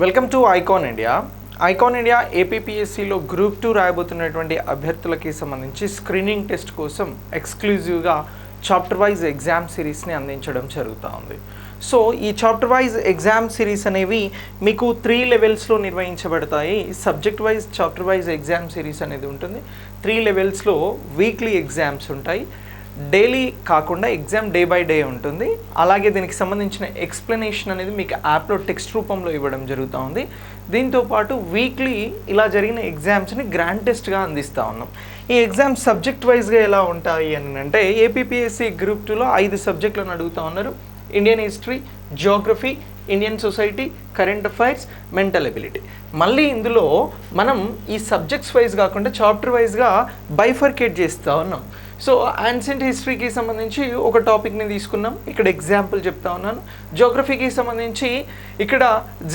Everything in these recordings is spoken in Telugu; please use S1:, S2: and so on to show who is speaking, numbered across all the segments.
S1: Welcome to icon India. Icon India ఏపీపీఎస్సీలో గ్రూప్ 2 రాయబోతున్నటువంటి అభ్యర్థులకి సంబంధించి స్క్రీనింగ్ టెస్ట్ కోసం ఎక్స్క్లూజివ్గా చాప్టర్ వైజ్ ఎగ్జామ్ సిరీస్ని అందించడం జరుగుతూ ఉంది. సో ఈ చాప్టర్ వైజ్ ఎగ్జామ్ సిరీస్ అనేవి మీకు 3 లెవెల్స్లో నిర్వహించబడతాయి. Subject wise chapter wise exam series అనేది ఉంటుంది. 3 లెవెల్స్లో వీక్లీ ఎగ్జామ్స్ ఉంటాయి. డైలీ కాకుండా ఎగ్జామ్ డే బై డే ఉంటుంది. అలాగే దీనికి సంబంధించిన ఎక్స్ప్లెనేషన్ అనేది మీకు యాప్లో టెక్స్ట్ రూపంలో ఇవ్వడం జరుగుతూ ఉంది. దీంతోపాటు వీక్లీ ఇలా జరిగిన ఎగ్జామ్స్ని గ్రాండ్ టెస్ట్గా అందిస్తూ ఉన్నాం. ఈ ఎగ్జామ్స్ సబ్జెక్ట్ వైజ్గా ఎలా ఉంటాయి అని అంటే ఏపీపీఎస్సీ గ్రూప్ 2లో 5 సబ్జెక్టులను అడుగుతూ ఉన్నారు. Indian history, Geography, Indian society, current affairs, mental ability. మళ్ళీ ఇందులో మనం ఈ సబ్జెక్ట్స్ వైజ్ కాకుండా చాప్టర్ వైజ్గా బైఫర్కేట్ చేస్తూ ఉన్నాం. సో యాన్షియంట్ హిస్టరీకి సంబంధించి ఒక టాపిక్ని తీసుకున్నాం, ఇక్కడ ఎగ్జాంపుల్ చెప్తా ఉన్నాను. జియోగ్రఫీకి సంబంధించి ఇక్కడ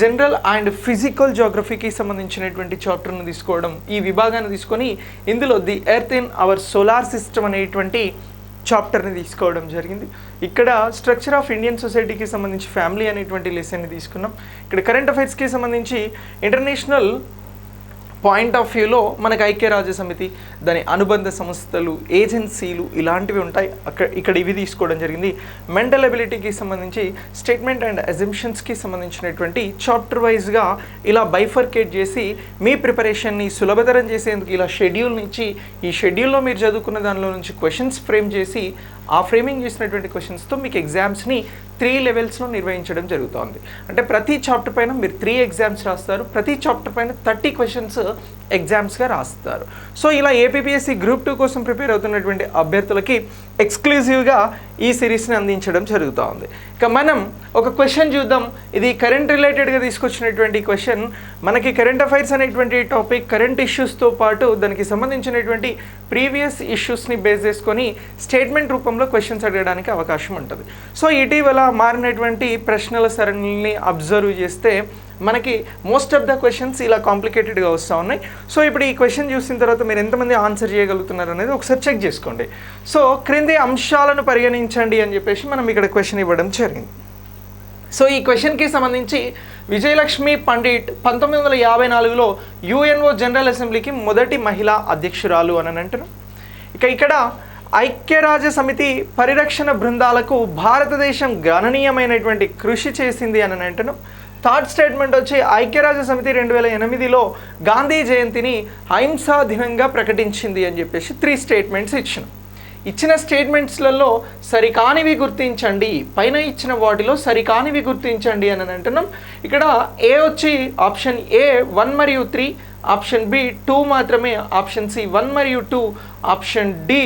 S1: జనరల్ అండ్ ఫిజికల్ జియోగ్రఫీకి సంబంధించినటువంటి చాప్టర్ను తీసుకోవడం, ఈ విభాగాన్ని తీసుకొని ఇందులో the earth in our solar system అనేటువంటి చాప్టర్ని తీసుకోవడం జరిగింది. ఇక్కడ స్ట్రక్చర్ ఆఫ్ ఇండియన్ సొసైటీకి సంబంధించి ఫ్యామిలీ అనేటువంటి లెసన్ని తీసుకున్నాం. ఇక్కడ కరెంట్ అఫైర్స్కి సంబంధించి ఇంటర్నేషనల్ పాయింట్ ఆఫ్ వ్యూలో మనకు ఐక్యరాజ్య సమితి, దాని అనుబంధ సంస్థలు, ఏజెన్సీలు ఇలాంటివి ఉంటాయి. ఇక్కడ ఇవి తీసుకోవడం జరిగింది. మెంటల్ ఎబిలిటీకి సంబంధించి స్టేట్మెంట్ అండ్ అజంప్షన్స్కి సంబంధించినటువంటి చాప్టర్ వైజ్గా ఇలా బైఫర్కేట్ చేసి మీ ప్రిపరేషన్ని సులభతరం చేసేందుకు ఇలా షెడ్యూల్ని ఇచ్చి, ఈ షెడ్యూల్లో మీరు చదువుకున్న దానిలో నుంచి క్వశ్చన్స్ ఫ్రేమ్ చేసి ఆ ఫ్రేమింగ్ చేసినటువంటి క్వశ్చన్స్తో మీకు ఎగ్జామ్స్ని 3 లెవెల్స్లో నిర్వహించడం జరుగుతుంది. అంటే ప్రతి చాప్టర్ పైన మీరు 3 ఎగ్జామ్స్ రాస్తారు. ప్రతి చాప్టర్ పైన 30 క్వశ్చన్స్ ఎగ్జామ్స్గా రాస్తారు. సో ఇలా ఏపీపీఎస్సీ గ్రూప్ 2 కోసం ప్రిపేర్ అవుతున్నటువంటి అభ్యర్థులకి ఎక్స్క్లూజివ్గా ఈ సిరీస్ని అందించడం జరుగుతూ ఉంది. ఇక మనం ఒక క్వశ్చన్ చూద్దాం. ఇది కరెంట్ రిలేటెడ్గా తీసుకొచ్చినటువంటి క్వశ్చన్. మనకి కరెంట్ అఫైర్స్ అనేటువంటి టాపిక్ కరెంట్ ఇష్యూస్తో పాటు దానికి సంబంధించినటువంటి ప్రీవియస్ ఇష్యూస్ని బేస్ చేసుకొని స్టేట్మెంట్ రూపంలో క్వశ్చన్స్ అడగడానికి అవకాశం ఉంటుంది. సో ఇటీవల మారినటువంటి ప్రశ్నల సరళిని అబ్జర్వ్ చేస్తే మనకి మోస్ట్ ఆఫ్ ద క్వశ్చన్స్ ఇలా కాంప్లికేటెడ్గా వస్తూ ఉన్నాయి. సో ఇప్పుడు ఈ క్వశ్చన్ చూసిన తర్వాత మీరు ఎంతమంది ఆన్సర్ చేయగలుగుతున్నారు అనేది ఒకసారి చెక్ చేసుకోండి. సో క్రింది అంశాలను పరిగణించండి అని చెప్పేసి మనం ఇక్కడ క్వశ్చన్ ఇవ్వడం జరిగింది. సో ఈ క్వశ్చన్కి సంబంధించి విజయలక్ష్మి పండిట్ 1954లో యుఎన్ఓ జనరల్ అసెంబ్లీకి మొదటి మహిళా అధ్యక్షురాలు అని అంటారు. ఇక్కడ ఐక్యరాజ్య సమితి పరిరక్షణ బృందాలకు భారతదేశం గణనీయమైనటువంటి కృషి చేసింది అని అంటాను. థర్డ్ స్టేట్మెంట్ వచ్చి ఐక్యరాజ్య సమితి 2008లో గాంధీ జయంతిని అహింసా దినంగా ప్రకటించింది అని చెప్పేసి 3 స్టేట్మెంట్స్ ఇచ్చిన స్టేట్మెంట్స్లలో సరికానివి గుర్తించండి, పైన ఇచ్చిన వాటిలో సరికానివి గుర్తించండి అని అంటున్నాం. ఇక్కడ ఏ వచ్చి ఆప్షన్ ఏ 1 మరియు 3, ఆప్షన్ బి 2 మాత్రమే, ఆప్షన్ సి 1 మరియు 2, ఆప్షన్ డి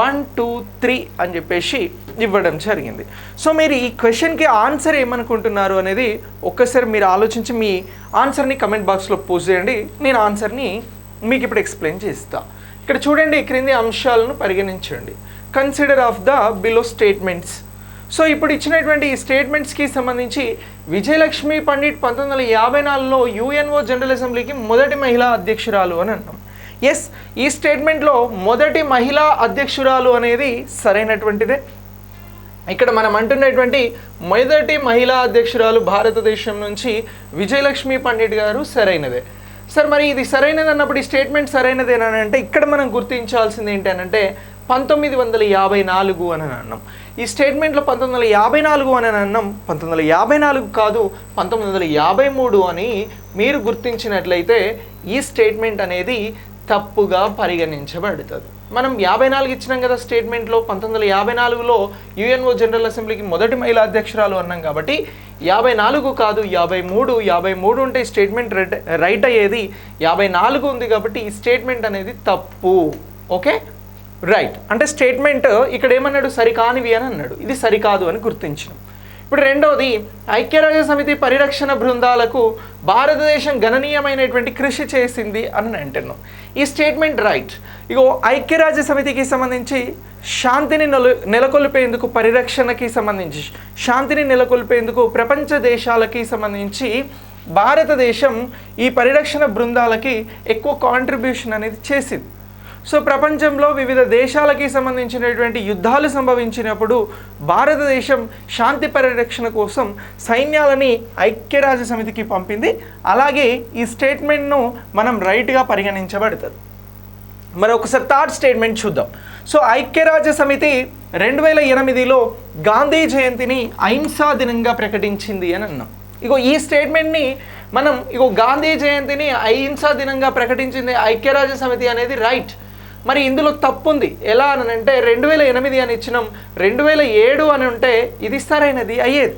S1: 1, 2, 3 అని చెప్పేసి ఇవ్వడం జరిగింది. సో మీరు ఈ క్వశ్చన్కి ఆన్సర్ ఏమనుకుంటున్నారు అనేది ఒక్కసారి మీరు ఆలోచించి మీ ఆన్సర్ని కమెంట్ బాక్స్లో పోస్ట్ చేయండి. నేను ఆన్సర్ని మీకు ఇప్పుడు ఎక్స్ప్లెయిన్ చేస్తాను. ఇక్కడ చూడండి, క్రింది అంశాలను పరిగణించండి. Consider of the below statements. So ఇప్పుడు ఇచ్చినటువంటి ఈ స్టేట్మెంట్స్కి సంబంధించి విజయలక్ష్మి పండిట్ 1954లో యుఎన్ఓ జనరల్ అసెంబ్లీకి మొదటి మహిళా అధ్యక్షురాలు అని అన్నాం. ఎస్, ఈ స్టేట్మెంట్లో మొదటి మహిళా అధ్యక్షురాలు అనేది సరైనటువంటిదే. ఇక్కడ మనం అంటున్నటువంటి మొదటి మహిళా అధ్యక్షురాలు భారతదేశం నుంచి విజయలక్ష్మి పండిట్ గారు సరైనదే. సార్ మరి ఇది సరైనది అన్నప్పుడు ఈ స్టేట్మెంట్ సరైనదేనని అంటే ఇక్కడ మనం గుర్తించాల్సింది ఏంటనంటే 1954 అని అన్నాం. ఈ స్టేట్మెంట్లో 1954 అని అన్నాం. 1954 కాదు, 1953 అని మీరు గుర్తించినట్లయితే ఈ స్టేట్మెంట్ అనేది తప్పుగా పరిగణించబడుతుంది. మనం 54 ఇచ్చినాం కదా స్టేట్మెంట్లో. 1954లో యుఎన్ఓ జనరల్ అసెంబ్లీకి మొదటి మహిళా అధ్యక్షురాలు అన్నాం కాబట్టి 54 కాదు 53. 53 ఉంటే స్టేట్మెంట్ రైట్ అయ్యేది. 54 ఉంది కాబట్టి ఈ స్టేట్మెంట్ అనేది తప్పు. Okay, right. అంటే స్టేట్మెంట్ ఇక్కడ ఏమన్నాడు, సరికానివి అని అన్నాడు. ఇది సరికాదు అని గుర్తించినాం. ఇప్పుడు రెండవది, ఐక్యరాజ్య సమితి పరిరక్షణ బృందాలకు భారతదేశం గణనీయమైనటువంటి కృషి చేసింది అని అంటున్నాం. ఈ స్టేట్మెంట్ రైట్. ఇగో ఐక్యరాజ్య సమితికి సంబంధించి శాంతిని నెలకొల్పేందుకు, పరిరక్షణకి సంబంధించి శాంతిని నెలకొల్పేందుకు ప్రపంచ దేశాలకి సంబంధించి భారతదేశం ఈ పరిరక్షణ బృందాలకి ఎక్కువ కాంట్రిబ్యూషన్ అనేది చేసింది. సో ప్రపంచంలో వివిధ దేశాలకి సంబంధించినటువంటి యుద్ధాలు సంభవించినప్పుడు భారతదేశం శాంతి పరిరక్షణ కోసం సైన్యాలని ఐక్యరాజ్య సమితికి పంపింది. అలాగే ఈ స్టేట్మెంట్ను మనం రైట్గా పరిగణించబడుతుంది. మరి ఒకసారి థర్డ్ స్టేట్మెంట్ చూద్దాం. సో ఐక్యరాజ్య సమితి 2008లో గాంధీ జయంతిని అహింసా దినంగా ప్రకటించింది అని అన్నాం. ఈ స్టేట్మెంట్ని మనం గాంధీ జయంతిని అహింసా దినంగా ప్రకటించింది ఐక్యరాజ్య సమితి అనేది రైట్. మరి ఇందులో తప్పు ఉంది. ఎలా అని అంటే 2008 అని ఇచ్చినాం, 2007 అని ఉంటే ఇది సరైనది అయ్యేది.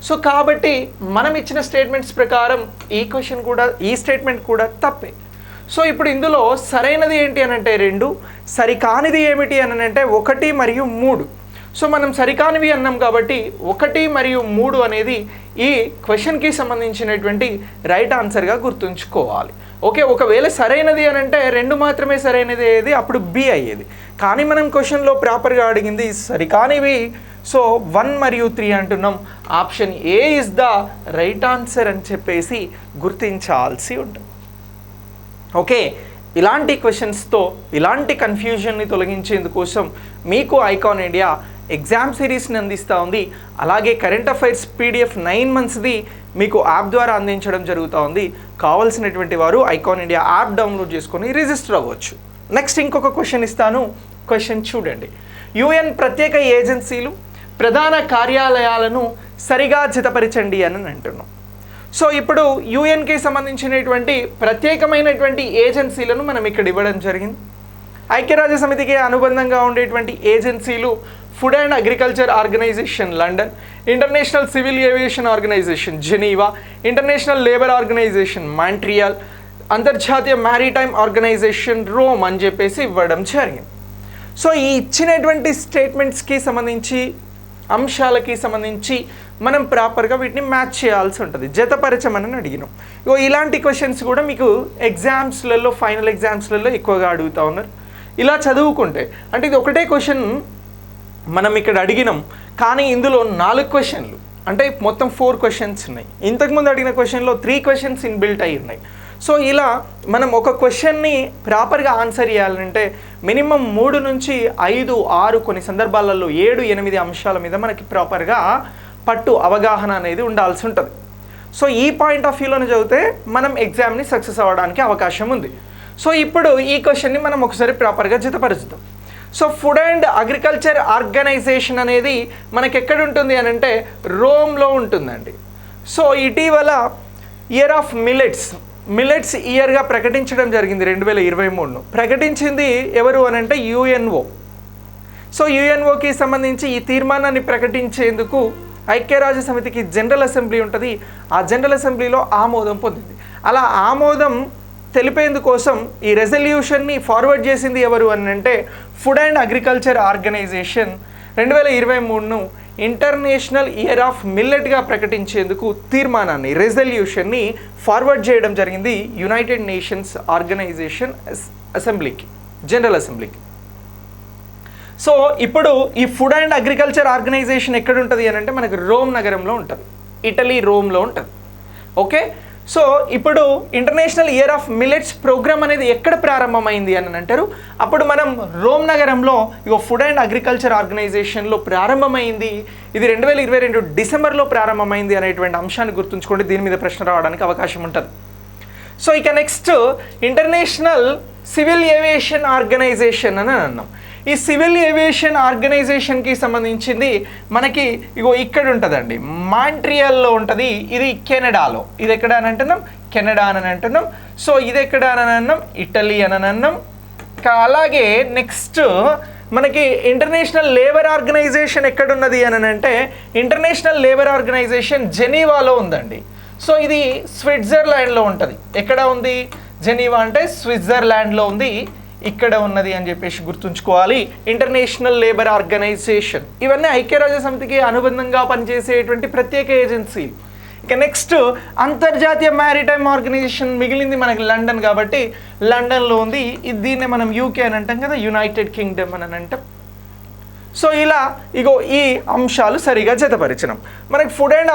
S1: సో కాబట్టి మనం ఇచ్చిన స్టేట్మెంట్స్ ప్రకారం ఈ స్టేట్మెంట్ కూడా తప్పే. సో ఇప్పుడు ఇందులో సరైనది ఏంటి అని అంటే 2, సరికానిది ఏమిటి అని అంటే 1 మరియు 3. సో మనం సరికానివి అన్నాం కాబట్టి 1 మరియు 3 అనేది ఈ క్వశ్చన్కి సంబంధించినటువంటి రైట్ ఆన్సర్గా గుర్తుంచుకోవాలి. ఓకే, ఒకవేళ సరైనది అని అంటే 2 మాత్రమే సరైనది అయ్యేది, అప్పుడు బి అయ్యేది. కానీ మనం క్వశ్చన్లో ప్రాపర్గా అడిగింది సరికానివి. సో 1 మరియు 3 అంటున్నాం. Option A is the right answer అని చెప్పేసి గుర్తించాల్సి ఉంటుంది. ఓకే, ఇలాంటి క్వశ్చన్స్తో ఇలాంటి కన్ఫ్యూజన్ని తొలగించేందుకోసం మీకు ఐకాన్ ఇండియా ఎగ్జామ్ సిరీస్ని అందిస్తూ ఉంది. అలాగే కరెంట్ అఫైర్స్ PDF 9 monthsది మీకు యాప్ ద్వారా అందించడం జరుగుతూ ఉంది. కావాల్సినటువంటి వారు ఐకాన్ ఇండియా యాప్ డౌన్లోడ్ చేసుకొని రిజిస్టర్ అవ్వచ్చు. నెక్స్ట్ ఇంకొక క్వశ్చన్ ఇస్తాను. క్వశ్చన్ చూడండి. UN ప్రత్యేక ఏజెన్సీలు ప్రధాన కార్యాలయాలను సరిగా జతపరచండి అని అంటున్నాం. సో ఇప్పుడు యుఎన్కి సంబంధించినటువంటి ప్రత్యేకమైనటువంటి ఏజెన్సీలను మనం ఇక్కడ ఇవ్వడం జరిగింది. ఐక్యరాజ్య సమితికి అనుబంధంగా ఉండేటువంటి ఏజెన్సీలు food and agriculture organization London, international civil aviation organization Geneva, international labour organization Montreal, అంతర్జాతీయ మ్యారిటైమ్ ఆర్గనైజేషన్ రోమ్ అని చెప్పేసి ఇవ్వడం జరిగింది. సో ఈ ఇచ్చినటువంటి స్టేట్మెంట్స్కి సంబంధించి అంశాలకి సంబంధించి మనం ప్రాపర్గా వీటిని మ్యాచ్ చేయాల్సి ఉంటుంది. జతపరచమని అడిగినాం. ఇలాంటి క్వశ్చన్స్ కూడా మీకు ఎగ్జామ్స్లలో ఫైనల్ ఎగ్జామ్స్లలో ఎక్కువగా అడుగుతూ ఉన్నారు. ఇలా చదువుకుంటే అంటే ఇది ఒకటే క్వశ్చన్ మనం ఇక్కడ అడిగినాం, కానీ ఇందులో 4 క్వశ్చన్లు అంటే మొత్తం 4 క్వశ్చన్స్ ఉన్నాయి. ఇంతకుముందు అడిగిన క్వశ్చన్లో 3 క్వశ్చన్స్ ఇన్బిల్ట్ అయి ఉన్నాయి. సో ఇలా మనం ఒక క్వశ్చన్ని ప్రాపర్గా ఆన్సర్ చేయాలంటే మినిమం 3 నుంచి 5, 6 కొన్ని సందర్భాలలో 7, 8 అంశాల మీద మనకి ప్రాపర్గా పట్టు అవగాహన అనేది ఉండాల్సి ఉంటుంది. సో ఈ పాయింట్ ఆఫ్ వ్యూలోనే చదివితే మనం ఎగ్జామ్ని సక్సెస్ అవ్వడానికి అవకాశం ఉంది. సో ఇప్పుడు ఈ క్వశ్చన్ని మనం ఒకసారి ప్రాపర్గా జతపరుచుదాం. So food and agriculture organization అనేది మనకి ఎక్కడ ఉంటుంది అని అంటే రోమ్లో ఉంటుందండి. సో ఇటీవల ఇయర్ ఆఫ్ మిల్లెట్స్ ఇయర్గా ప్రకటించడం జరిగింది. 2023 ప్రకటించింది ఎవరు అని అంటే UNO. సో UNOకి సంబంధించి ఈ తీర్మానాన్ని ప్రకటించేందుకు ఐక్యరాజ్య సమితికి జనరల్ అసెంబ్లీ ఉంటుంది. ఆ జనరల్ అసెంబ్లీలో ఆమోదం పొందింది. అలా ఆమోదం తెలిపేందుకోసం ఈ రెజల్యూషన్ని ఫార్వర్డ్ చేసింది ఎవరు అని అంటే ఫుడ్ అండ్ అగ్రికల్చర్ ఆర్గనైజేషన్ 2023ను ఇంటర్నేషనల్ ఇయర్ ఆఫ్ మిల్లెట్గా ప్రకటించేందుకు తీర్మానాన్ని రెజల్యూషన్ని ఫార్వర్డ్ చేయడం జరిగింది యునైటెడ్ నేషన్స్ ఆర్గనైజేషన్ అసెంబ్లీకి, జనరల్ అసెంబ్లీకి. సో ఇప్పుడు ఈ ఫుడ్ అండ్ అగ్రికల్చర్ ఆర్గనైజేషన్ ఎక్కడ ఉంటుంది అని అంటే మనకు రోమ్ నగరంలో ఉంటుంది, ఇటలీ రోమ్లో ఉంటుంది. ఓకే, సో ఇప్పుడు international year of millets programme అనేది ఎక్కడ ప్రారంభమైంది అని అంటారు. అప్పుడు మనం రోమ్ నగరంలో ఫుడ్ అండ్ అగ్రికల్చర్ ఆర్గనైజేషన్లో ప్రారంభమైంది. ఇది 2022 డిసెంబర్లో ప్రారంభమైంది అనేటువంటి అంశాన్ని గుర్తుంచుకోండి. దీని మీద ప్రశ్న రావడానికి అవకాశం ఉంటుంది. సో ఇక next international civil aviation organization అని అన్నాం. ఈ సివిల్ ఏవియేషన్ ఆర్గనైజేషన్కి సంబంధించింది మనకి ఇక్కడ ఉంటుందండి, మాంట్రియాల్లో ఉంటుంది. ఇది కెనడాలో. ఇది ఎక్కడ అని అంటున్నాం? కెనడా అని అంటున్నాం. సో ఇది ఎక్కడ అని అన్నాం? ఇటలీ అని అన్నాం. అలాగే నెక్స్ట్ మనకి ఇంటర్నేషనల్ లేబర్ ఆర్గనైజేషన్ ఎక్కడున్నది అని అంటే ఇంటర్నేషనల్ లేబర్ ఆర్గనైజేషన్ జెనీవాలో ఉందండి. సో ఇది స్విట్జర్లాండ్లో ఉంటుంది. ఎక్కడ ఉంది? జెనీవా అంటే స్విట్జర్లాండ్లో ఉంది, ఇక్కడ ఉన్నది అని చెప్పేసి గుర్తుంచుకోవాలి. ఇంటర్నేషనల్ లేబర్ ఆర్గనైజేషన్ ఇవన్నీ ఐక్యరాజ్య సమితికి అనుబంధంగా పనిచేసేటువంటి ప్రత్యేక ఏజెన్సీ. ఇక నెక్స్ట్ అంతర్జాతీయ మ్యారిటైమ్ ఆర్గనైజేషన్ మిగిలింది మనకి లండన్, కాబట్టి లండన్లో ఉంది. దీన్నే మనం UK అని అంటాం కదా, యునైటెడ్ కింగ్డమ్ అని అంటాం. సో ఇలా ఇగో ఈ అంశాలు సరిగా జతపరిచినాం. మనకి ఫుడ్ అండ్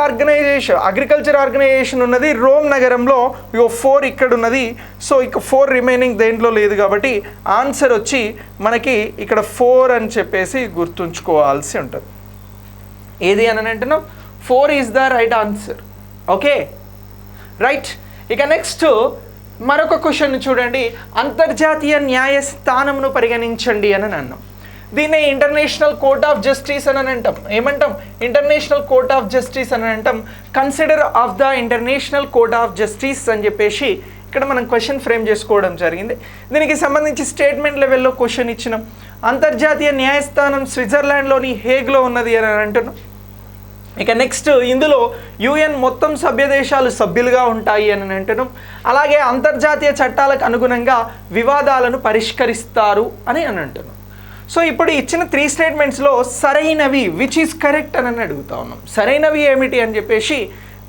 S1: అగ్రికల్చర్ ఆర్గనైజేషన్ ఉన్నది రోమ్ నగరంలో, ఇగో 4 ఇక్కడ ఉన్నది. సో ఇక 4 రిమైనింగ్ దేంట్లో లేదు కాబట్టి ఆన్సర్ వచ్చి మనకి ఇక్కడ 4 అని చెప్పేసి గుర్తుంచుకోవాల్సి ఉంటుంది. ఏది అని అంటున్నాం, 4 is the right answer. Okay right. ఇక నెక్స్ట్ మరొక క్వశ్చన్ చూడండి, అంతర్జాతీయ న్యాయస్థానంను పరిగణించండి అని అన్నాం. దీన్ని ఇంటర్నేషనల్ కోర్ట్ ఆఫ్ జస్టిస్ అని అంటాం. ఏమంటాం? ఇంటర్నేషనల్ కోర్ట్ ఆఫ్ జస్టిస్ అని అంటాం. Consider of the international court of justice అని చెప్పేసి ఇక్కడ మనం క్వశ్చన్ ఫ్రేమ్ చేసుకోవడం జరిగింది. దీనికి సంబంధించి స్టేట్మెంట్ లెవెల్లో క్వశ్చన్ ఇచ్చినాం. అంతర్జాతీయ న్యాయస్థానం స్విట్జర్లాండ్లోని హేగ్లో ఉన్నది అని అంటున్నాం. ఇక నెక్స్ట్ ఇందులో యుఎన్ మొత్తం సభ్య దేశాలు సభ్యులుగా ఉంటాయి అని అంటున్నాం. అలాగే అంతర్జాతీయ చట్టాలకు అనుగుణంగా వివాదాలను పరిష్కరిస్తారు అని అంటున్నాం. సో ఇప్పుడు ఇచ్చిన 3 స్టేట్మెంట్స్లో సరైనవి విచ్ ఈజ్ కరెక్ట్ అని అడుగుతా ఉన్నాం. సరైనవి ఏమిటి అని చెప్పేసి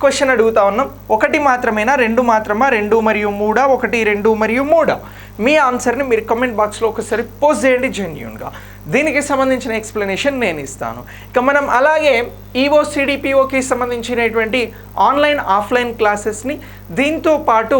S1: క్వశ్చన్ అడుగుతా ఉన్నాం. 1 మాత్రమేనా, 2 మాత్రమా, 2 మరియు 3, 1, 2 మరియు 3? మీ ఆన్సర్ని మీరు కమెంట్ బాక్స్లో ఒకసారి పోస్ట్ చేయండి జెన్యూన్గా. దీనికి సంబంధించిన ఎక్స్ప్లెనేషన్ నేను ఇస్తాను. ఇక మనం అలాగే ఈఓ సిడిపిఓకి సంబంధించినటువంటి ఆన్లైన్ ఆఫ్లైన్ క్లాసెస్ని, దీంతో పాటు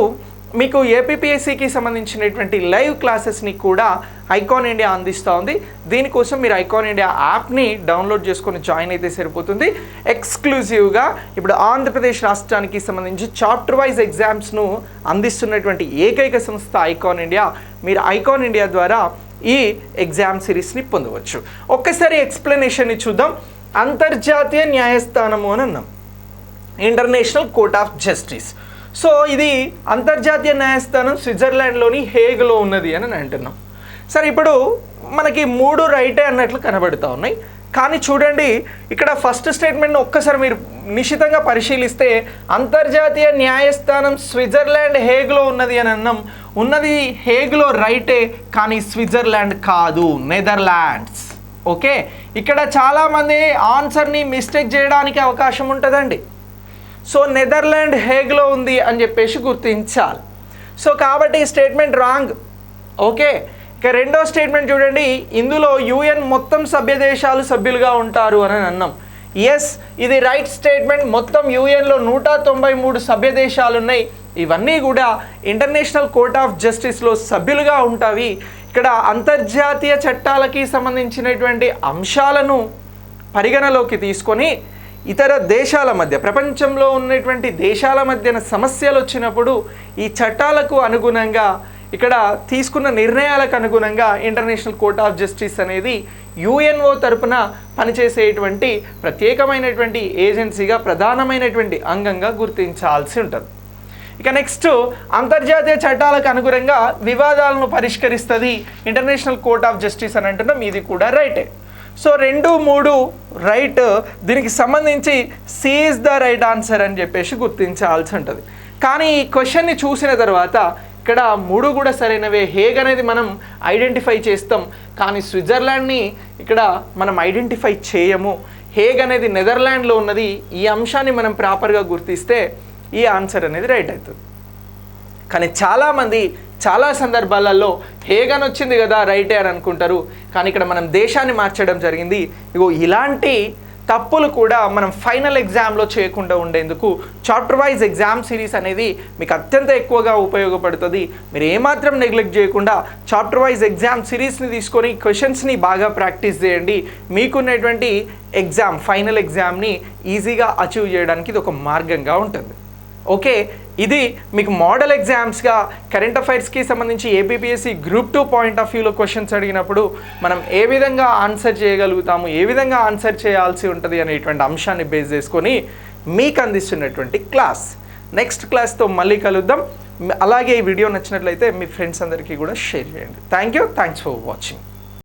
S1: మీకు ఏపీపీఎస్సికి సంబంధించినటువంటి లైవ్ క్లాసెస్ని కూడా ఐకాన్ ఇండియా అందిస్తూ ఉంది. దీనికోసం మీరు ఐకాన్ ఇండియా యాప్ని డౌన్లోడ్ చేసుకొని జాయిన్ అయితే సరిపోతుంది. ఎక్స్క్లూజివ్గా ఇప్పుడు ఆంధ్రప్రదేశ్ రాష్ట్రానికి సంబంధించి చాప్టర్ వైజ్ ఎగ్జామ్స్ను అందిస్తున్నటువంటి ఏకైక సంస్థ ఐకాన్ ఇండియా. మీరు ఐకాన్ ఇండియా ద్వారా ఈ ఎగ్జామ్ సిరీస్ని పొందవచ్చు. ఒక్కసారి ఎక్స్ప్లెనేషన్ని చూద్దాం. అంతర్జాతీయ న్యాయస్థానము అని అన్నాం, international court of justice. So ఇది అంతర్జాతీయ న్యాయస్థానం స్విట్జర్లాండ్లోని హేగ్లో ఉన్నది అని అంటున్నాం. సరే, ఇప్పుడు మనకి 3 రైటే అన్నట్లు కనబడుతూ ఉన్నాయి. కానీ చూడండి, ఇక్కడ ఫస్ట్ స్టేట్మెంట్ని ఒక్కసారి మీరు నిశితంగా పరిశీలిస్తే అంతర్జాతీయ న్యాయస్థానం స్విట్జర్లాండ్ హేగ్లో ఉన్నది అని అన్నాం. ఉన్నది హేగ్లో రైటే, కానీ స్విట్జర్లాండ్ కాదు, నెదర్లాండ్స్. ఓకే, ఇక్కడ చాలామంది ఆన్సర్ని మిస్టేక్ చేయడానికి అవకాశం ఉంటుందండి. సో నెదర్లాండ్ హేగ్లో ఉంది అని చెప్పేసి గుర్తించాలి. సో కాబట్టి ఈ స్టేట్మెంట్ రాంగ్. ఓకే, ఇక రెండో స్టేట్మెంట్ చూడండి, ఇందులో యుఎన్ మొత్తం సభ్య దేశాలు సభ్యులుగా ఉంటారు అని అన్నాం. ఎస్, ఇది రైట్ స్టేట్మెంట్. మొత్తం యుఎన్లో 193 సభ్య దేశాలు ఉన్నాయి. ఇవన్నీ కూడా ఇంటర్నేషనల్ కోర్ట్ ఆఫ్ జస్టిస్లో సభ్యులుగా ఉంటాయి. ఇక్కడ అంతర్జాతీయ చట్టాలకి సంబంధించినటువంటి అంశాలను పరిగణలోకి తీసుకొని ఇతర దేశాల మధ్య, ప్రపంచంలో ఉన్నటువంటి దేశాల మధ్యన సమస్యలు వచ్చినప్పుడు ఈ చట్టాలకు అనుగుణంగా, ఇక్కడ తీసుకున్న నిర్ణయాలకు అనుగుణంగా ఇంటర్నేషనల్ కోర్ట్ ఆఫ్ జస్టిస్ అనేది యుఎన్ఓ తరపున పనిచేసేటువంటి ప్రత్యేకమైనటువంటి ఏజెన్సీగా, ప్రధానమైనటువంటి అంగంగా గుర్తించాల్సి ఉంటుంది. ఇక నెక్స్ట్, అంతర్జాతీయ చట్టాలకు అనుగుణంగా వివాదాలను పరిష్కరిస్తుంది ఇంటర్నేషనల్ కోర్ట్ ఆఫ్ జస్టిస్ అని అంటున్నాం. ఇది కూడా రైటే. So 2, 3 right. దీనికి సంబంధించి C is the right answer అని చెప్పేసి గుర్తించాల్సి ఉంటుంది. కానీ ఈ క్వశ్చన్ని చూసిన తర్వాత ఇక్కడ 3 కూడా సరైనవే. హేగ్ అనేది మనం ఐడెంటిఫై చేస్తాం, కానీ స్విట్జర్లాండ్ని ఇక్కడ మనం ఐడెంటిఫై చేయము. హేగ్ అనేది నెదర్లాండ్లో ఉన్నది. ఈ అంశాన్ని మనం ప్రాపర్గా గుర్తిస్తే ఈ ఆన్సర్ అనేది రైట్ అవుతుంది. కానీ చాలామంది చాలా సందర్భాలలో హేగ్ అని వచ్చింది కదా రైటే అని అనుకుంటారు. కానీ ఇక్కడ మనం దేశాన్ని మార్చడం జరిగింది. ఇగో ఇలాంటి తప్పులు కూడా మనం ఫైనల్ ఎగ్జామ్లో చేయకుండా ఉండేందుకు చాప్టర్ వైజ్ ఎగ్జామ్ సిరీస్ అనేది మీకు అత్యంత ఎక్కువగా ఉపయోగపడుతుంది. మీరు ఏమాత్రం నెగ్లెక్ట్ చేయకుండా చాప్టర్ వైజ్ ఎగ్జామ్ సిరీస్ని తీసుకొని క్వశ్చన్స్ని బాగా ప్రాక్టీస్ చేయండి. మీకున్నటువంటి ఎగ్జామ్, ఫైనల్ ఎగ్జామ్ని ఈజీగా అచీవ్ చేయడానికి ఇది ఒక మార్గంగా ఉంటుంది. ఓకే, ఇది మీకు మోడల్ ఎగ్జామ్స్గా కరెంట్ అఫైర్స్కి సంబంధించి ఏపీపీఎస్సీ గ్రూప్ 2 పాయింట్ ఆఫ్ వ్యూలో క్వశ్చన్స్ అడిగినప్పుడు మనం ఏ విధంగా ఆన్సర్ చేయగలుగుతాము, ఏ విధంగా ఆన్సర్ చేయాల్సి ఉంటుంది అనేటువంటి అంశాన్ని బేస్ చేసుకొని మీకు అందిస్తున్నటువంటి క్లాస్. నెక్స్ట్ క్లాస్తో మళ్ళీ కలుద్దాం. అలాగే ఈ వీడియో నచ్చినట్లయితే మీ ఫ్రెండ్స్ అందరికీ కూడా షేర్ చేయండి. Thanks for watching.